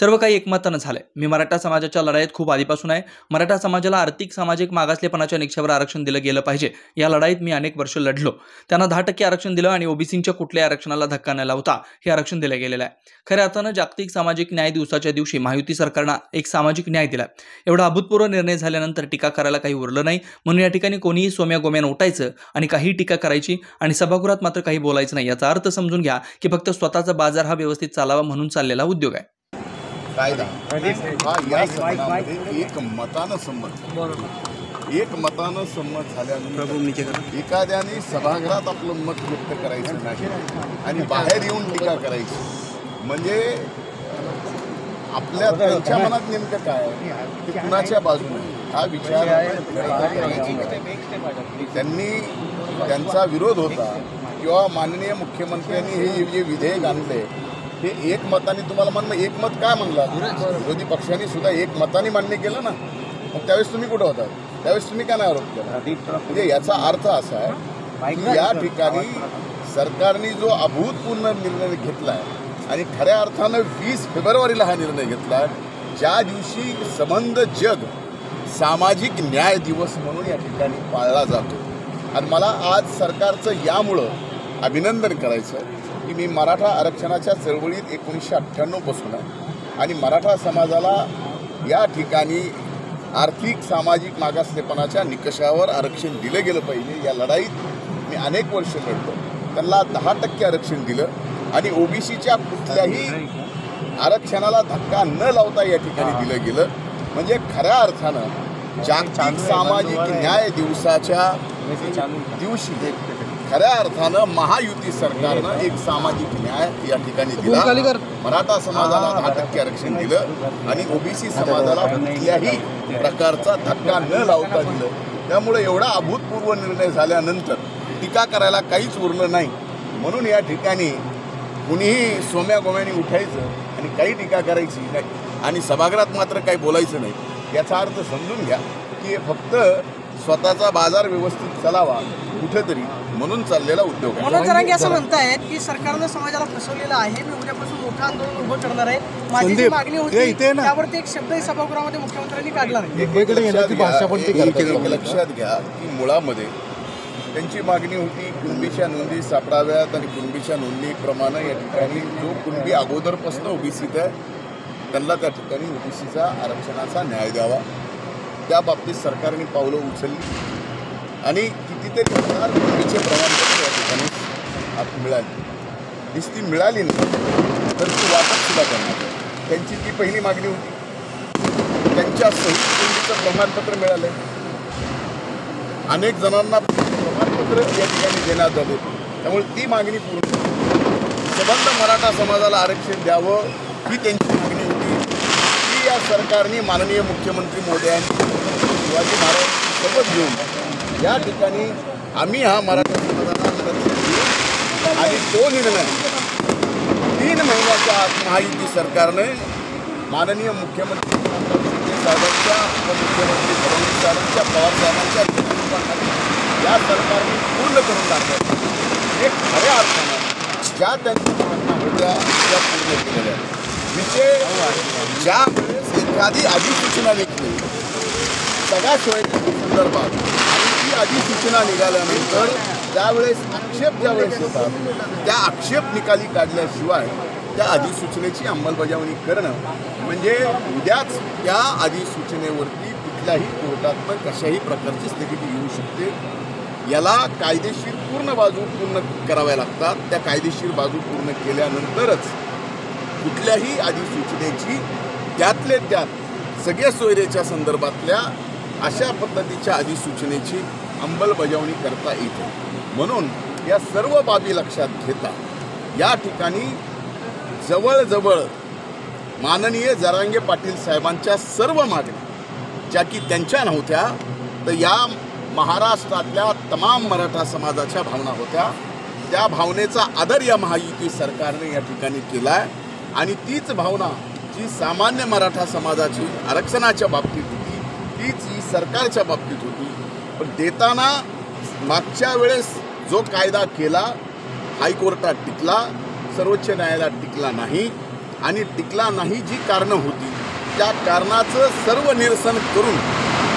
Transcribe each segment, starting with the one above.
सर्व काही एकमतानं झालंय। मी मराठा समाजाच्या लढाईत खूप आधीपासून आहे। मराठा समाजाला आर्थिक सामाजिक मागासलेपणाच्या निकषावर आरक्षण दिलं गेलं पाहिजे। या लढाईत मी अनेक वर्ष लढलो। त्यांना 10% आरक्षण दिलं आणि ओबीसींच्या कुठल्याही आरक्षणाला धक्का न लावता हे आरक्षण दिलं गेलेलं आहे। खऱ्या अर्थानं जागतिक सामाजिक न्याय दिवसाच्या दिवशी महायुती सरकारनं एक सामाजिक न्याय दिला। एवढा अभूतपूर्व निर्णय झाल्यानंतर टीका करायला काही उरलं नाही। म्हणून या ठिकाणी कोणीही सोम्या गोम्यानं उठायचं आणि काही टीका करायची आणि सभागृहात मात्र काही बोलायचं नाही। याचा अर्थ समजून घ्या की फक्त स्वतःचा बाजार हा व्यवस्थित चालावा म्हणून चाललेला उद्योग आहे। कायदा हा या सदनामध्ये एकमतानं संमत झाल्यानंतर एखाद्याने सभागृहात आपलं मत व्यक्त करायचं नाही आणि बाहेर येऊन टीका करायची म्हणजे आपल्या त्यांच्या मनात नेमकं काय की कुणाच्या बाजूने हा विचार त्यांनी त्यांचा विरोध होता किंवा माननीय मुख्यमंत्र्यांनी हे जे विधेयक आणले हे एकमताने तुम्हाला म्हणणं एकमत काय म्हणला विरोधी पक्षांनी सुद्धा एकमताने मान्य केलं ना मग त्यावेळेस तुम्ही कुठं होता त्यावेळेस तुम्ही काय नाही आरोप केला म्हणजे याचा अर्थ असा आहे की या ठिकाणी सरकारने जो अभूतपूर्व निर्णय घेतला आहे आणि खऱ्या अर्थानं 20 फेब्रुवारीला हा निर्णय घेतला आहे ज्या दिवशी संबंध जग सामाजिक न्याय दिवस म्हणून या ठिकाणी पाळला जातो आणि मला आज सरकारचं यामुळं अभिनंदन करायचं की मी मराठा आरक्षणाच्या चळवळीत 1998 पासून आहे आणि मराठा समाजाला या ठिकाणी आर्थिक सामाजिक मागासलेपणाच्या निकषावर आरक्षण दिलं गेलं पाहिजे या लढाईत मी अनेक वर्ष लढलो त्यांना 10% आरक्षण दिलं आणि ओबीसीच्या कुठल्याही आरक्षणाला धक्का न लावता या ठिकाणी दिलं गेलं म्हणजे खऱ्या अर्थानं जागतिक सामाजिक न्याय दिवसाच्या दिवशी खऱ्या अर्थानं महायुती सरकारनं एक सामाजिक न्याय या ठिकाणी दिला मराठा समाजाला 10% आरक्षण दिलं आणि ओबीसी समाजाला कुठल्याही प्रकारचा धक्का न लावता दिलं त्यामुळे एवढा अभूतपूर्व निर्णय झाल्यानंतर टीका करायला काहीच उरलं नाही म्हणून या ठिकाणी कुणीही सोम्या गोम्याने उठायचं आणि काही टीका करायची नाही आणि सभागृहात मात्र काही बोलायचं नाही याचा अर्थ समजून घ्या की फक्त स्वतःचा बाजार व्यवस्थित चालावा कुठेतरी म्हणून चाललेला उद्योग आहे। मनोज जरांगे असं म्हणतायत की सरकारनं समाजाला फसवलेलं आहे मी उद्यापासून मोठं आंदोलन उभं करणार आहे माझी जी मागणी होती त्यावरती एक शब्दही सभागृहामध्ये मुख्यमंत्र्यांनी काढला नाही। लक्षात घ्या की मुळामध्ये त्यांची मागणी होती कुणबीच्या नोंदी सापडाव्यात आणि कुणबीच्या नोंदीप्रमाणे या ठिकाणी जो कुणबी अगोदरपासून ओबीसीत आहे त्यांना त्या ठिकाणी ओबीसीचा आरक्षणाचा न्याय द्यावा त्या बाबतीत सरकारने पावलं उचलली आणि कितीतरी हजार कुणबीचे प्रमाणपत्र या ठिकाणी मिळाली नुसती मिळाली नाही तर ती वाटपसुद्धा करणार त्यांची ती पहिली मागणी होती त्यांच्या सहित कुणबीचं प्रमाणपत्र मिळालं अनेक जणांना प्रमाणपत्र या ठिकाणी देण्यात आले त्यामुळे ती मागणी पूर्ण संबंध मराठा समाजाला आरक्षण द्यावं ही त्यांची मागणी होती ती या सरकारने माननीय मुख्यमंत्री महोदयांनी शिवाजी महाराजांची शपथ घेऊन या ठिकाणी आम्ही हा मराठा समाजाला आरक्षण देऊ आणि तो निर्णय 3 महिन्याच्या आत महायुती सरकारने माननीय मुख्यमंत्री साहेबांच्या उपमुख्यमंत्री फडणवीस साहेबांच्या पवार साहेबांच्या नेतृत्वाखाली या सरकारने पूर्ण करून टाकलं हे खऱ्या अर्थानं ज्या त्यांच्या मागण्या होत्या त्या पूर्ण केलेल्या विषय ज्या वेळेस एखादी अधिसूचना निघली सगळ्या सोयीच्या संदर्भात आणि ती अधिसूचना निघाल्यानंतर त्यावेळेस आक्षेप ज्यावेळेस येतात त्या आक्षेप निकाली काढल्याशिवाय त्या अधिसूचनेची अंमलबजावणी करणं म्हणजे उद्याच त्या अधिसूचनेवरती कुठल्याही कोर्टातनं कशाही प्रकारची स्थगिती येऊ शकते याला कायदेशीर पूर्ण बाजू पूर्ण कराव्या लागतात त्या कायदेशीर बाजू पूर्ण केल्यानंतरच कुठल्याही अधिसूचनेची त्यातले त्यात सगळ्या सोयरेच्या संदर्भातल्या अशा पद्धतीच्या अधिसूचनेची अंमलबजावणी करता येते म्हणून या सर्व बाबी लक्षात घेता या ठिकाणी जवळजवळ माननीय जरांगे पाटील साहेबांच्या सर्व मागण्या ज्या की त्यांच्या नव्हत्या तर या महाराष्ट्रातल्या तमाम मराठा समाजाच्या भावना होत्या त्या भावनेचा आदर या महायुती सरकारने या ठिकाणी केला आहे आणि तीच भावना जी सामान्य मराठा समाजाची आरक्षणाच्या बाबतीत होती तीच ही सरकारच्या बाबतीत होती पण देताना मागच्या वेळेस जो कायदा केला हायकोर्टात टिकला सर्वोच्च न्यायालयात टिकला नाही आणि टिकला नाही जी कारणं होती त्या कारणाचं सर्व निरसन करून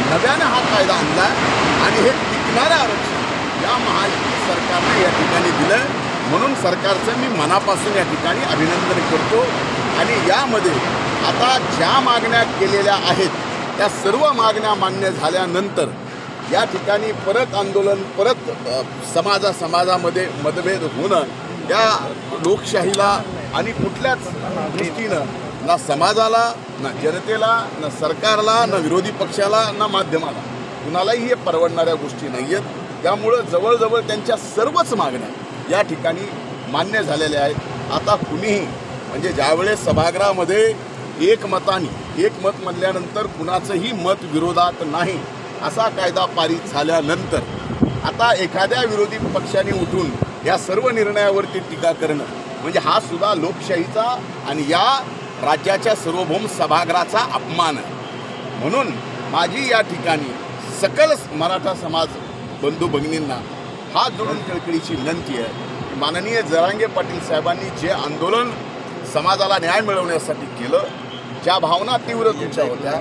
नव्यानं हा कायदा आणला आणि हे टिकणारं आरक्षण या महायुती सरकारने या ठिकाणी दिलं. म्हणून सरकारचं मी मनापासून या ठिकाणी अभिनंदन करतो. आणि यामध्ये आता ज्या मागण्या केलेल्या आहेत त्या सर्व मागण्या मान्य झाल्यानंतर या ठिकाणी परत आंदोलन, परत समाजामध्ये मतभेद होणं या लोकशाहीला आणि कुठल्याच दृष्टीनं ना समाजाला, ना जनतेला, ना सरकारला, ना विरोधी पक्षाला, ना माध्यमाला कुणालाही हे परवडणाऱ्या गोष्टी नाही आहेत. त्यामुळं जवळजवळ त्यांच्या सर्वच मागण्या या ठिकाणी मान्य झालेल्या आहेत. आता कुणीही म्हणजे ज्यावेळेस सभागृहामध्ये एक मत म्हणल्यानंतर कुणाचंही मत विरोधात नाही असा कायदा पारित झाल्यानंतर आता एखाद्या विरोधी पक्षाने उठून या सर्व निर्णयावरती टीका करणं म्हणजे हा सुद्धा लोकशाहीचा आणि या राज्याच्या सार्वभौम सभागृहाचा अपमान आहे. म्हणून माझी या ठिकाणी सकल मराठा समाज बंधू भगिनींना हात जोडून कळकळीची विनंती आहे. माननीय जरांगे पाटील साहेबांनी जे आंदोलन समाजाला न्याय मिळवण्यासाठी केलं, ज्या भावना तीव्र तुमच्या होत्या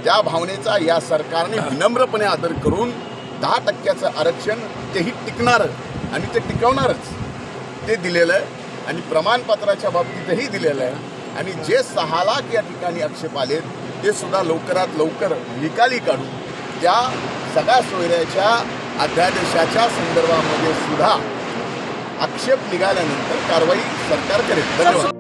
त्या भावनेचा या सरकारने विनम्रपणे आदर करून 10% आरक्षण तेही टिकणारं आणि ते टिकवणारच ते दिलेलं आहे. आणि प्रमाणपत्राच्या बाबतीतही दिलेलं आहे. आणि जे 6 लाख या ठिकाणी आक्षेप आलेत ते सुद्धा लवकरात लवकर निकाली काढून त्या सगळ्या सोयऱ्याच्या अध्यादेशाच्या संदर्भामध्ये सुद्धा आक्षेप निघाल्यानंतर कारवाई सरकार करेल. धन्यवाद.